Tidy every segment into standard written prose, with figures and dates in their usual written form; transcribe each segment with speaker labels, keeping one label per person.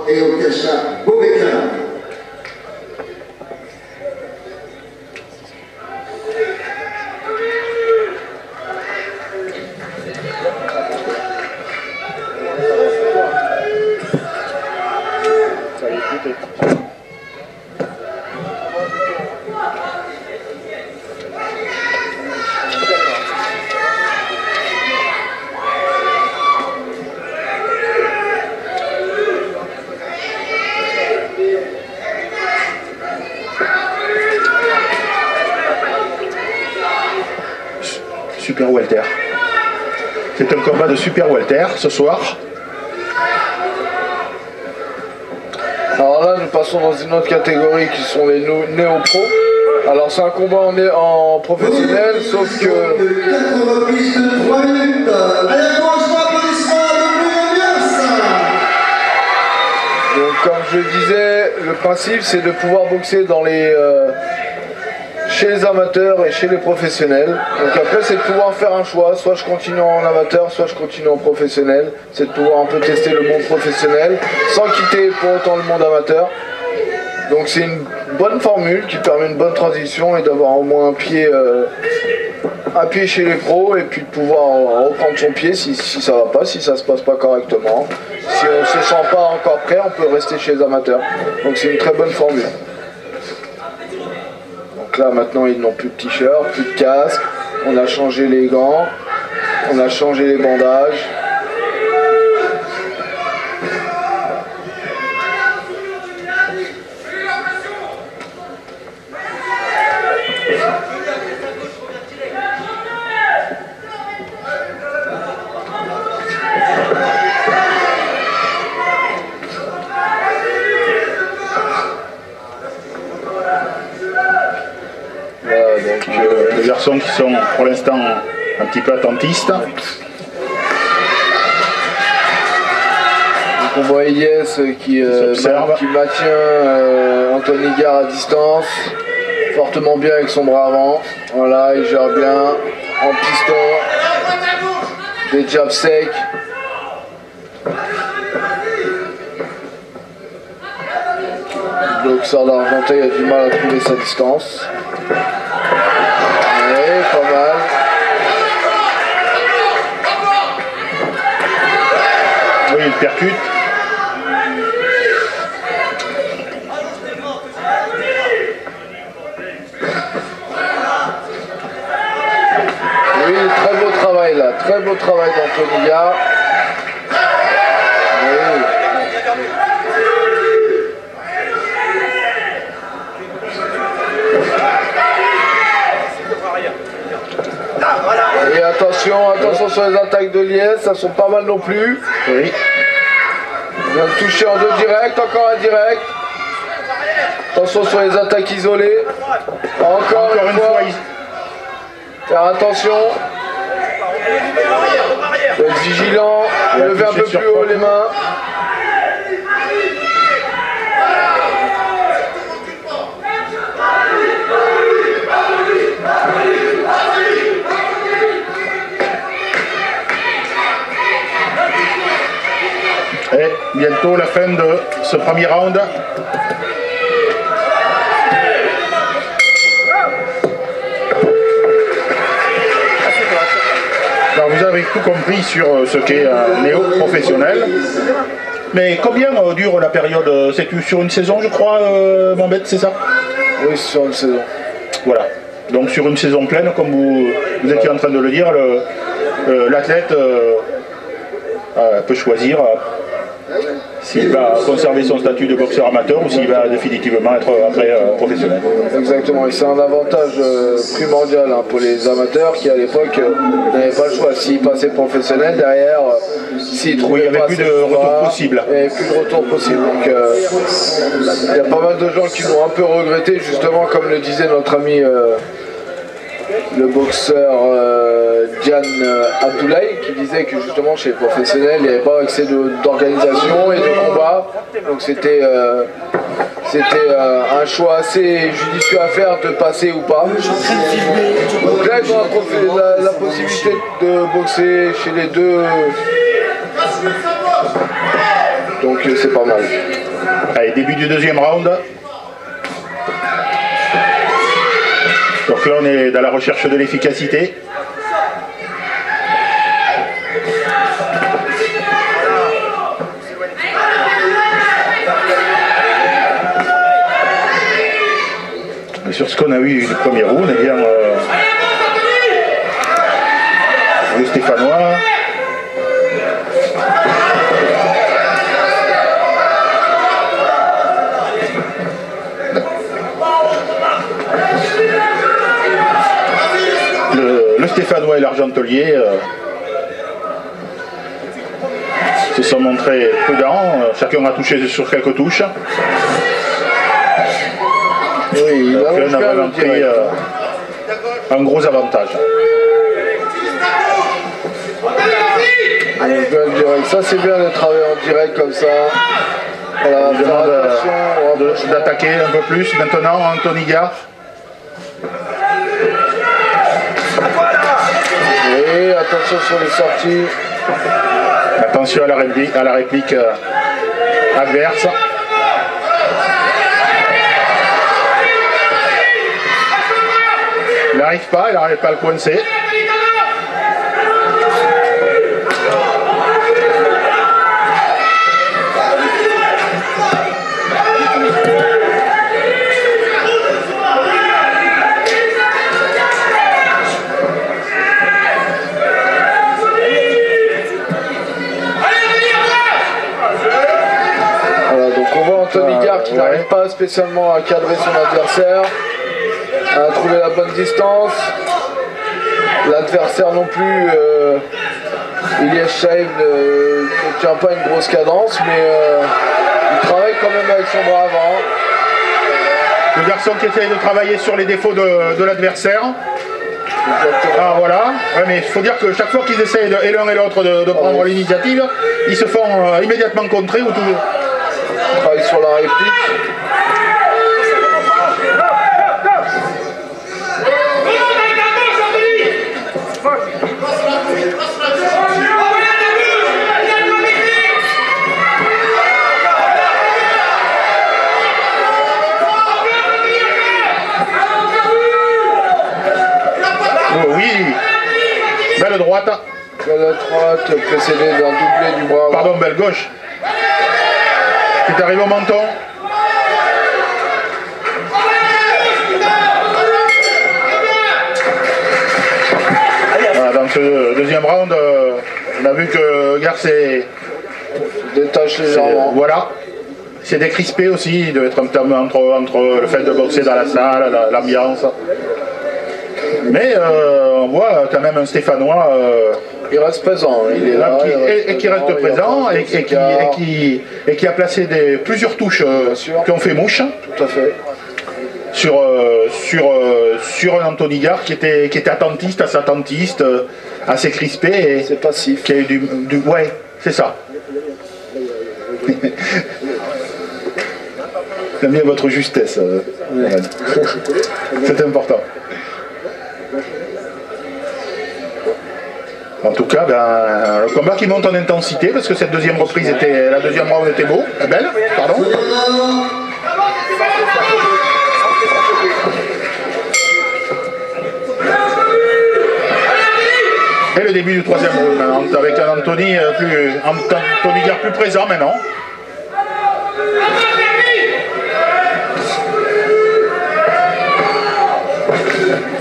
Speaker 1: et Okesha Bobeka.
Speaker 2: Super Welter. C'est un combat de Super Welter ce soir.
Speaker 3: Alors là, nous passons dans une autre catégorie qui sont les néo-pros. Alors c'est un combat en professionnel, sauf que... Donc comme je disais, le principe c'est de pouvoir boxer dans les... chez les amateurs et chez les professionnels. Donc après c'est de pouvoir faire un choix, soit je continue en amateur, soit je continue en professionnel. C'est de pouvoir un peu tester le monde professionnel sans quitter pour autant le monde amateur. Donc c'est une bonne formule qui permet une bonne transition et d'avoir au moins un pied chez les pros et puis de pouvoir reprendre son pied si ça va pas, si ça se passe pas correctement. Si on se sent pas encore prêt, on peut rester chez les amateurs. Donc c'est une très bonne formule. Là maintenant ils n'ont plus de t-shirt, plus de casque, on a changé les gants, on a changé les bandages.
Speaker 2: Les garçons qui sont pour l'instant un petit peu attentistes.
Speaker 3: Donc on voit Elias qui maintient Anthony Gare à distance, fortement bien avec son bras avant. Voilà, il gère bien en piston, des jabs secs. Le boxeur d'Argentais a du mal à trouver sa distance. Pas mal.
Speaker 2: Oui, il percute.
Speaker 3: Oui, très beau travail là, très beau travail d'Anthony Gare. Oui. Et attention sur les attaques de Liès, ça sont pas mal non plus.
Speaker 2: Oui.
Speaker 3: Il vient de toucher en deux direct, encore un direct. Attention sur les attaques isolées. Encore une fois. Faire attention. Faut être vigilant, lever un peu plus haut les mains.
Speaker 2: Et bientôt la fin de ce premier round. Alors vous avez tout compris sur ce qu'est un néo-professionnel. Mais combien dure la période? C'est sur une saison je crois, Mambet, c'est ça?
Speaker 3: Oui, sur une saison.
Speaker 2: Voilà. Donc sur une saison pleine, comme vous étiez en train de le dire, l'athlète peut choisir s'il va conserver son statut de boxeur amateur ou s'il va définitivement être après professionnel.
Speaker 3: Exactement, et c'est un avantage primordial pour les amateurs qui à l'époque n'avaient pas le choix. S'ils passaient professionnel, derrière, s'ils trouvaient
Speaker 2: il n'y avait plus de retour possible.
Speaker 3: Il n'y avait plus de retour possible. Donc il y a pas mal de gens qui l'ont un peu regretté, justement comme le disait notre ami le boxeur Diane Abdoulaye, qui disait que justement chez les professionnels il n'y avait pas accès d'organisation et de combat, donc c'était un choix assez judicieux à faire de passer ou pas. Donc là ils ont la possibilité de boxer chez les deux. Donc c'est pas mal.
Speaker 2: Allez, début du deuxième round. Donc là on est dans la recherche de l'efficacité. Et sur ce qu'on a vu du premier round, eh bien, le Stéphanois le Stéphanois et l'Argentelier se sont montrés prudents, chacun a touché sur quelques touches.
Speaker 3: Oui,
Speaker 2: donc on a vraiment pris un gros avantage.
Speaker 3: Ça c'est bien de travailler en direct comme ça. Voilà,
Speaker 2: On demande d'attaquer un peu plus maintenant Anthony Gard.
Speaker 3: Et attention sur les sorties.
Speaker 2: Attention à la réplique adverse. Il n'arrive pas à le coincer.
Speaker 3: Voilà, donc on voit Anthony Gard qui n'arrive pas spécialement à cadrer son adversaire, à trouver la bonne distance. L'adversaire non plus, Ilyes Chaïb ne tient pas une grosse cadence, mais il travaille quand même avec son bras avant.
Speaker 2: Le garçon qui essaye de travailler sur les défauts de l'adversaire. Ah voilà, ouais, mais il faut dire que chaque fois qu'ils essayent et l'un et l'autre de prendre l'initiative, ils se font immédiatement contrer ou tout.
Speaker 3: Il travaille sur la réplique.
Speaker 2: Oui, belle droite.
Speaker 3: Belle droite précédée d'un doublé du bras.
Speaker 2: Pardon, belle gauche. Qui arrive au menton. Voilà, dans ce deuxième round, on a vu que Gard s'est
Speaker 3: détaché légèrement.
Speaker 2: Voilà. C'est décrispé aussi, il doit être un peu entre le fait de boxer dans la salle, l'ambiance. Mais on voit quand même un Stéphanois
Speaker 3: il reste présent, il est là,
Speaker 2: qui reste présent et qui a placé plusieurs touches qui ont fait mouche.
Speaker 3: Tout à fait.
Speaker 2: Sur un Anthony Gard qui était attentiste, assez crispé.
Speaker 3: C'est passif.
Speaker 2: Qui a eu ouais, c'est ça. J'aime bien votre justesse. C'est important. En tout cas, le combat qui monte en intensité parce que cette deuxième reprise la deuxième round était belle, pardon. Et le début du troisième round maintenant, avec un Anthony Gard plus présent maintenant.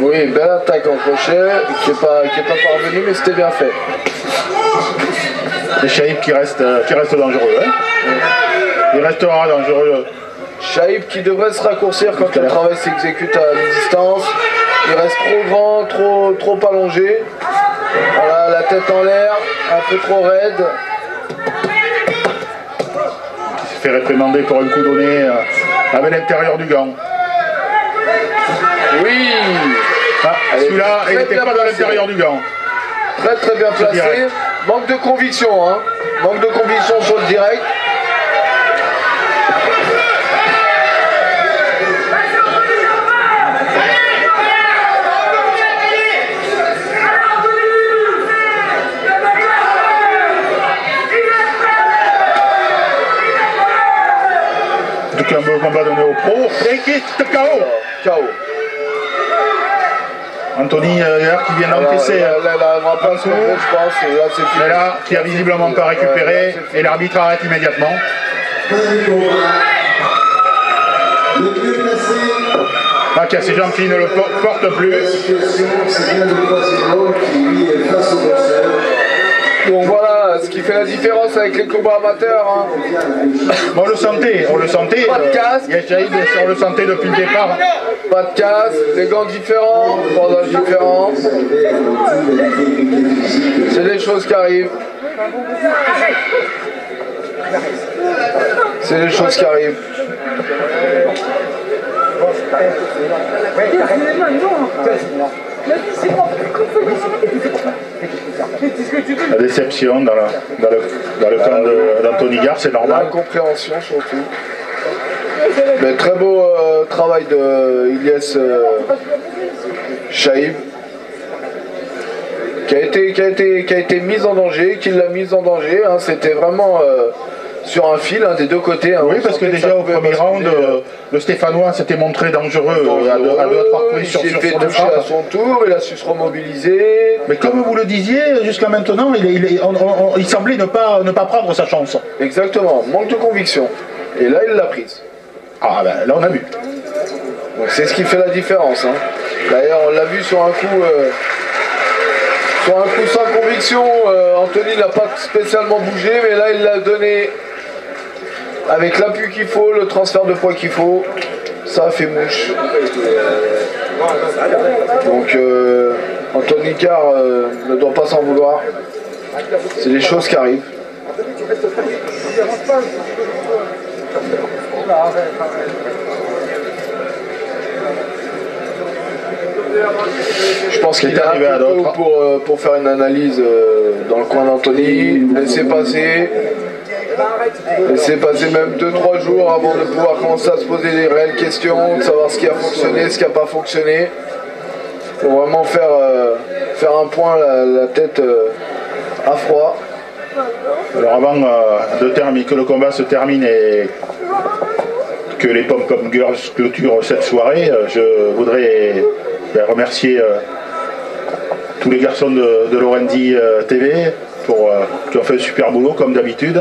Speaker 3: Oui, belle attaque en crochet, qui n'est pas parvenue, mais c'était bien fait.
Speaker 2: Et Chaïb qui reste dangereux. Hein. Il restera dangereux.
Speaker 3: Chaïb qui devrait se raccourcir quand le travail s'exécute à distance. Il reste trop grand, trop allongé. Voilà, la tête en l'air, un peu trop raide.
Speaker 2: Il s'est fait réprimander pour un coup donné avec l'intérieur du gant.
Speaker 3: Oui.
Speaker 2: Celui-là, il n'était pas dans l'intérieur du gant.
Speaker 3: Très très bien placé. Manque de conviction, hein. Manque de conviction sur le direct.
Speaker 2: En tout cas, un beau combat donné au pro. Et quitte KO.
Speaker 3: KO.
Speaker 2: Anthony Gard qui vient d'encaisser.
Speaker 3: Là, on va pas se tromper, je pense. Et là, c'est fini.
Speaker 2: Et là, qui a visiblement pas récupéré. Et l'arbitre arrête immédiatement.
Speaker 1: Le mieux placé.
Speaker 2: Ah, qui a ses jambes qui ne le portent plus.
Speaker 1: C'est bien le troisième qui lui est face au boxeur.
Speaker 3: Donc voilà, ce qui fait la différence avec les combats amateurs. Hein.
Speaker 2: Bon, on le sentait.
Speaker 3: Pas de casque.
Speaker 2: Yajaïd, on le sentait depuis le départ.
Speaker 3: Pas de casque, des gants différents, bandages différents. C'est des choses qui arrivent. C'est des choses qui arrivent.
Speaker 2: La déception dans le camp d'Anthony Gard, c'est normal.
Speaker 3: L'incompréhension surtout. Mais très beau travail de Ilyes Chaïb qui a été mise en danger, qui l'a mise en danger. Hein. C'était vraiment sur un fil des deux côtés. Hein.
Speaker 2: Oui, parce que déjà au premier round, le Stéphanois s'était montré dangereux à 2 à 3
Speaker 3: il s'est fait toucher à son tour, il a su se remobiliser.
Speaker 2: Mais comme vous le disiez, jusqu'à maintenant, il semblait ne pas prendre sa chance.
Speaker 3: Exactement, manque de conviction. Et là, il l'a prise.
Speaker 2: Ah ben là, on a vu.
Speaker 3: Donc c'est ce qui fait la différence. Hein. D'ailleurs, on l'a vu sur un coup sans conviction. Anthony n'a pas spécialement bougé, mais là, il l'a donné avec l'appui qu'il faut, le transfert de poids qu'il faut. Ça a fait mouche. Donc Anthony Gard ne doit pas s'en vouloir. C'est des choses qui arrivent. Je pense qu'il est arrivé à d'autres pour faire une analyse dans le coin d'Anthony. Laisser passer même 2-3 jours avant de pouvoir commencer à se poser des réelles questions, de savoir ce qui a fonctionné, ce qui n'a pas fonctionné. Il faut vraiment faire un point la tête à froid.
Speaker 2: Alors avant que le combat se termine et que les Pom-Pom Girls clôturent cette soirée, je voudrais remercier tous les garçons de Lorendi TV qui ont fait un super boulot comme d'habitude.